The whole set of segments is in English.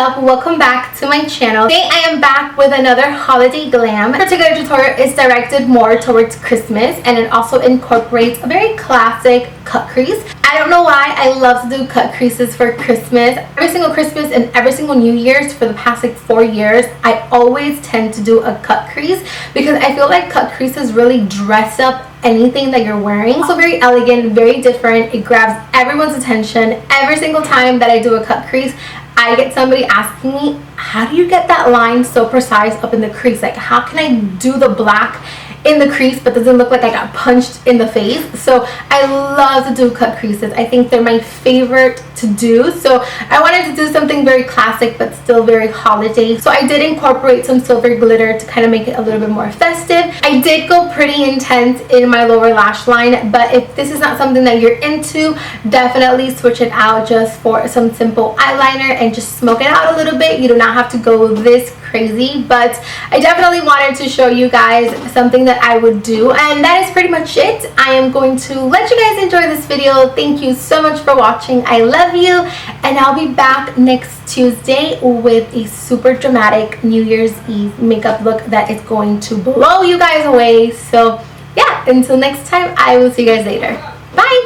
up? Welcome back to my channel. Today I am back with another holiday glam. This particular tutorial is directed more towards Christmas, and it also incorporates a very classic cut crease. I don't know why I love to do cut creases for Christmas. Every single Christmas and every single New Year's for the past like 4 years, I always tend to do a cut crease because I feel like cut creases really dress up anything that you're wearing. Also very elegant, very different. It grabs everyone's attention. Every single time that I do a cut crease, I get somebody asking me, how do you get that line so precise up in the crease? Like, how can I do the black in the crease but doesn't look like I got punched in the face? So I love to do cut creases. I think they're my favorite to do. So I wanted to do something very classic but still very holiday. So I did incorporate some silver glitter to kind of make it a little bit more festive. I did go pretty intense in my lower lash line, but if this is not something that you're into, definitely switch it out just for some simple eyeliner and just smoke it out a little bit. You do not have to go this crazy, but I definitely wanted to show you guys something that I would do, and that is pretty much it. I am going to let you guys enjoy this video. Thank you so much for watching. I love you, and I'll be back next Tuesday with a super dramatic New Year's Eve makeup look that is going to blow you guys away. So yeah, until next time, I will see you guys later. Bye.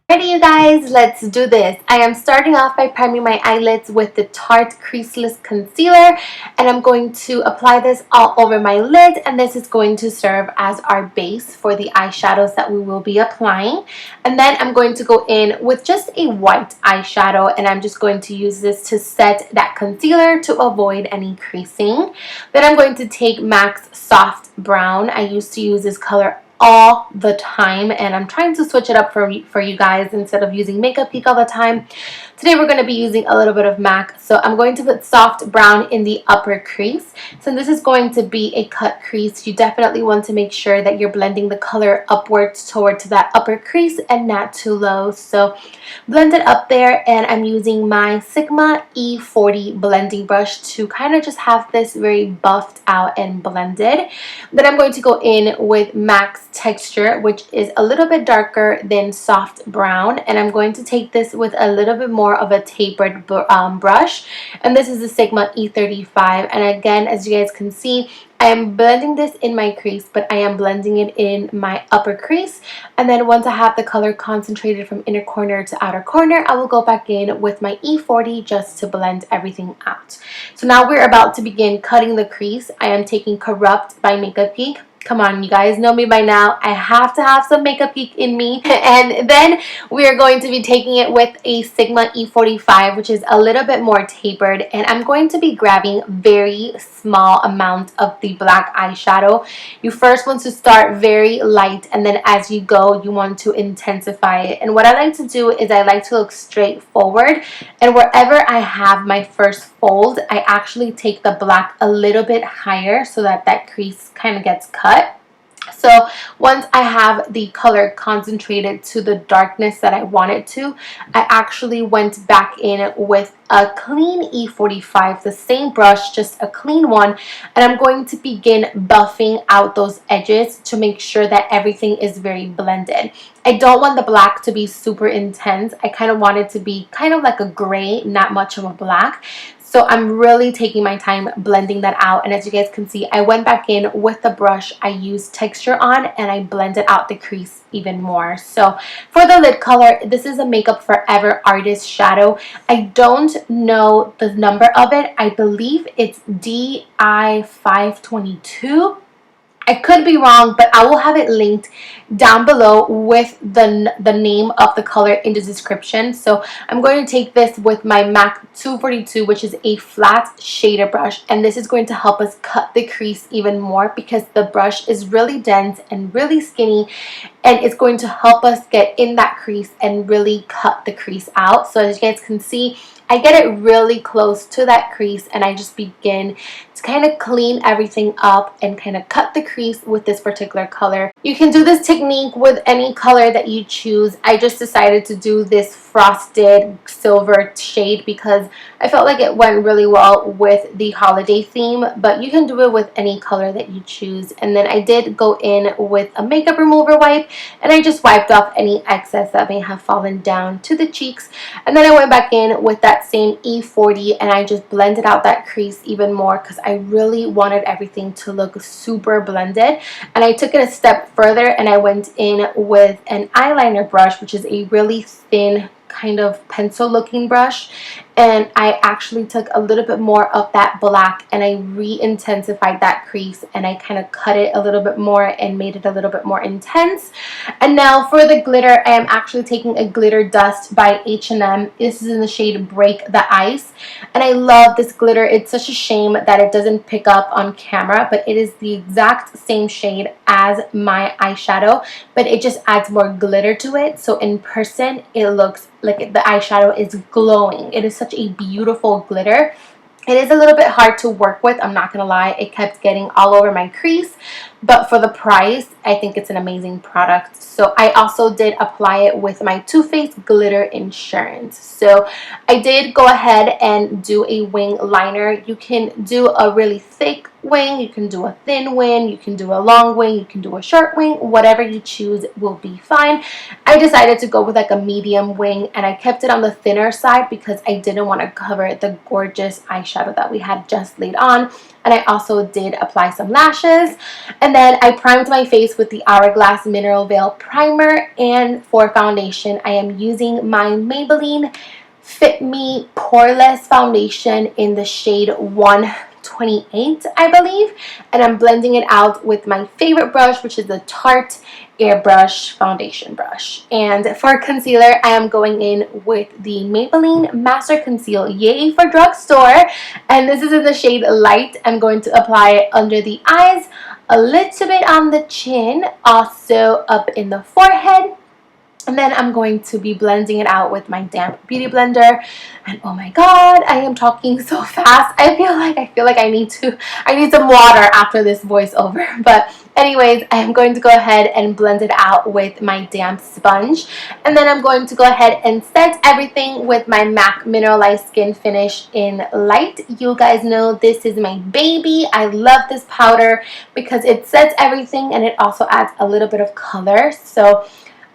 Ready, you guys? Let's do this. I am starting off by priming my eyelids with the Tarte Creaseless Concealer, and I'm going to apply this all over my lid, and this is going to serve as our base for the eyeshadows that we will be applying. And then I'm going to go in with just a white eyeshadow, and I'm just going to use this to set that concealer to avoid any creasing. Then I'm going to take MAC's Soft Brown. I used to use this color all the time, and I'm trying to switch it up for you guys instead of using Makeup Geek all the time. Today we're going to be using a little bit of MAC, so I'm going to put Soft Brown in the upper crease. So this is going to be a cut crease. You definitely want to make sure that you're blending the color upwards towards that upper crease and not too low. So blend it up there, and I'm using my Sigma E40 blending brush to kind of just have this very buffed out and blended. Then I'm going to go in with MAC's Texture, which is a little bit darker than Soft Brown, and I'm going to take this with a little bit more of a tapered brush, and this is the Sigma E35. And again, as you guys can see, I am blending this in my crease, but I am blending it in my upper crease. And then once I have the color concentrated from inner corner to outer corner, I will go back in with my E40 just to blend everything out. So now we're about to begin cutting the crease. I am taking Corrupt by Makeup Geek. Come on, you guys know me by now. I have to have some Makeup Geek in me. And then we are going to be taking it with a Sigma E45, which is a little bit more tapered. And I'm going to be grabbing very small amount of the black eyeshadow. You first want to start very light, and then as you go, you want to intensify it. And what I like to do is I like to look straight forward, and wherever I have my first fold, I actually take the black a little bit higher so that that crease kind of gets cut. So once I have the color concentrated to the darkness that I wanted to, I actually went back in with a clean E45, the same brush, just a clean one, and I'm going to begin buffing out those edges to make sure that everything is very blended. I don't want the black to be super intense. I kind of want it to be kind of like a gray, not much of a black. So I'm really taking my time blending that out, and as you guys can see, I went back in with the brush I used Texture on, and I blended out the crease even more. So for the lid color, this is a Makeup Forever Artist Shadow. I don't know the number of it. I believe it's DI522. I could be wrong, but I will have it linked down below with the name of the color in the description. So I'm going to take this with my MAC 242, which is a flat shader brush, and this is going to help us cut the crease even more because the brush is really dense and really skinny, and it's going to help us get in that crease and really cut the crease out. So as you guys can see, I get it really close to that crease, and I just begin to kind of clean everything up and kind of cut the crease with this particular color. You can do this technique with any color that you choose. I just decided to do this frosted silver shade because I felt like it went really well with the holiday theme, but you can do it with any color that you choose. And then I did go in with a makeup remover wipe, and I just wiped off any excess that may have fallen down to the cheeks. And then I went back in with that same E40 and I just blended out that crease even more because I really wanted everything to look super blended. And I took it a step further and I went in with an eyeliner brush, which is a really thin kind of pencil looking brush, and I actually took a little bit more of that black and I re-intensified that crease and I kind of cut it a little bit more and made it a little bit more intense. And now for the glitter, I am actually taking a glitter dust by H&M. This is in the shade Break the Ice, and I love this glitter. It's such a shame that it doesn't pick up on camera, but it is the exact same shade as my eyeshadow, but it just adds more glitter to it. So in person it looks like the eyeshadow is glowing. It is such a beautiful glitter. It is a little bit hard to work with, I'm not gonna lie. It kept getting all over my crease, but for the price, I think it's an amazing product. So I also did apply it with my Too Faced Glitter Insurance. So I did go ahead and do a wing liner. You can do a really thick wing, you can do a thin wing, you can do a long wing, you can do a short wing. Whatever you choose will be fine. I decided to go with like a medium wing, and I kept it on the thinner side because I didn't want to cover the gorgeous eyeshadow that we had just laid on. And I also did apply some lashes, and then I primed my face with the Hourglass Mineral Veil Primer. And for foundation, I am using my Maybelline Fit Me Poreless Foundation in the shade 128, I believe, and I'm blending it out with my favorite brush, which is the Tarte Airbrush foundation brush. And for concealer, I am going in with the Maybelline Master Conceal Yay for Drugstore, and this is in the shade Light. I'm going to apply it under the eyes, a little bit on the chin, also up in the forehead. And then I'm going to be blending it out with my damp beauty blender. And oh my god, I am talking so fast. I feel like I need some water after this voiceover. But anyways, I am going to go ahead and blend it out with my damp sponge. And then I'm going to go ahead and set everything with my MAC Mineralized Skin Finish in Light. You guys know this is my baby. I love this powder because it sets everything and it also adds a little bit of color. So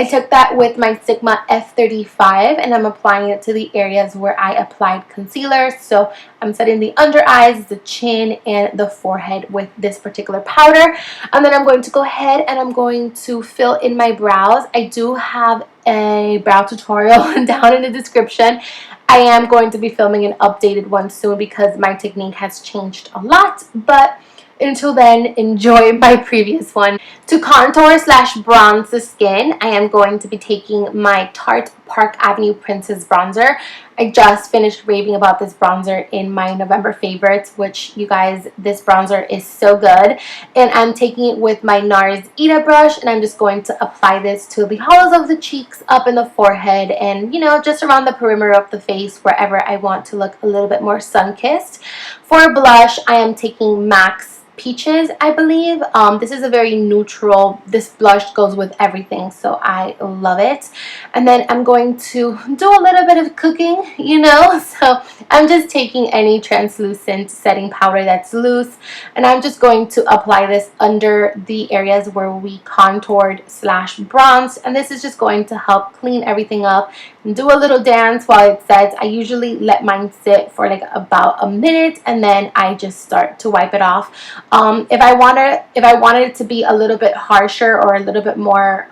I took that with my Sigma F35 and I'm applying it to the areas where I applied concealer. So I'm setting the under eyes, the chin, and the forehead with this particular powder. And then I'm going to go ahead and I'm going to fill in my brows. I do have a brow tutorial down in the description. I am going to be filming an updated one soon because my technique has changed a lot, but until then, enjoy my previous one. To contour / bronze the skin, I am going to be taking my Tarte Park Avenue Princess Bronzer. I just finished raving about this bronzer in my November favorites, which, you guys, this bronzer is so good. And I'm taking it with my NARS Ita brush, and I'm just going to apply this to the hollows of the cheeks, up in the forehead, and, you know, just around the perimeter of the face, wherever I want to look a little bit more sun-kissed. For blush, I am taking MAC's Peaches, I believe. This is a very neutral, this blush goes with everything, so I love it. And then I'm going to do a little bit of cooking, you know, so I'm just taking any translucent setting powder that's loose, and I'm just going to apply this under the areas where we contoured / bronzed, and this is just going to help clean everything up and do a little dance while it sets. I usually let mine sit for like about a minute and then I just start to wipe it off. If I wanted it to be a little bit harsher or a little bit more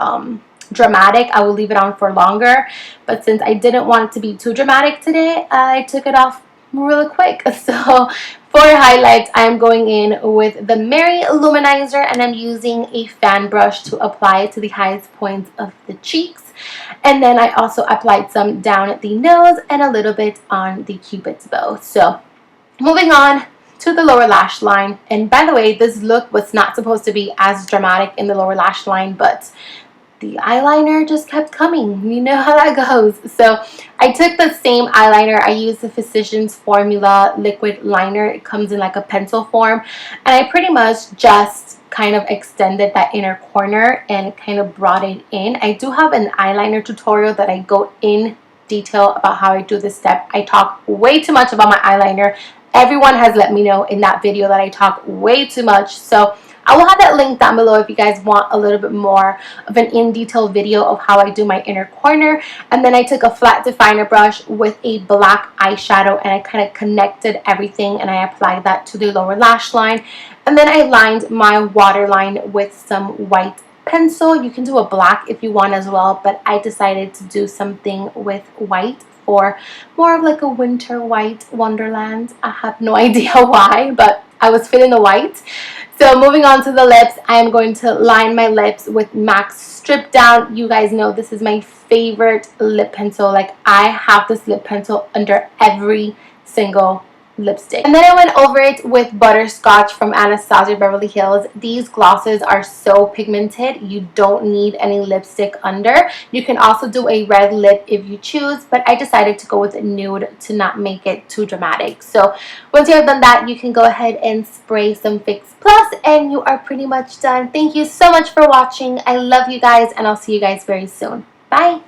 dramatic, I will leave it on for longer. But since I didn't want it to be too dramatic today, I took it off really quick. So for highlights, I'm going in with the Mary Luminizer, and I'm using a fan brush to apply it to the highest points of the cheeks. And then I also applied some down at the nose and a little bit on the Cupid's bow. So moving on to the lower lash line. And by the way, this look was not supposed to be as dramatic in the lower lash line, but the eyeliner just kept coming. You know how that goes. So I took the same eyeliner. I used the Physicians Formula liquid liner. It comes in like a pencil form, and I pretty much just kind of extended that inner corner and kind of brought it in. I do have an eyeliner tutorial that I go in detail about how I do this step. I talk way too much about my eyeliner. Everyone has let me know in that video that I talk way too much, so I will have that link down below if you guys want a little bit more of an in-detail video of how I do my inner corner. And then I took a flat definer brush with a black eyeshadow and I kind of connected everything and I applied that to the lower lash line. And then I lined my waterline with some white pencil. You can do a black if you want as well, but I decided to do something with white for more of like a winter white wonderland. I have no idea why, but I was feeling the white. So moving on to the lips, I am going to line my lips with MAC Strip Down. You guys know this is my favorite lip pencil. Like, I have this lip pencil under every single lipstick. And then I went over it with Butterscotch from Anastasia Beverly Hills. These glosses are so pigmented, you don't need any lipstick under. You can also do a red lip if you choose, but I decided to go with nude to not make it too dramatic. So once you have done that, you can go ahead and spray some Fix Plus and you are pretty much done. Thank you so much for watching. I love you guys and I'll see you guys very soon. Bye!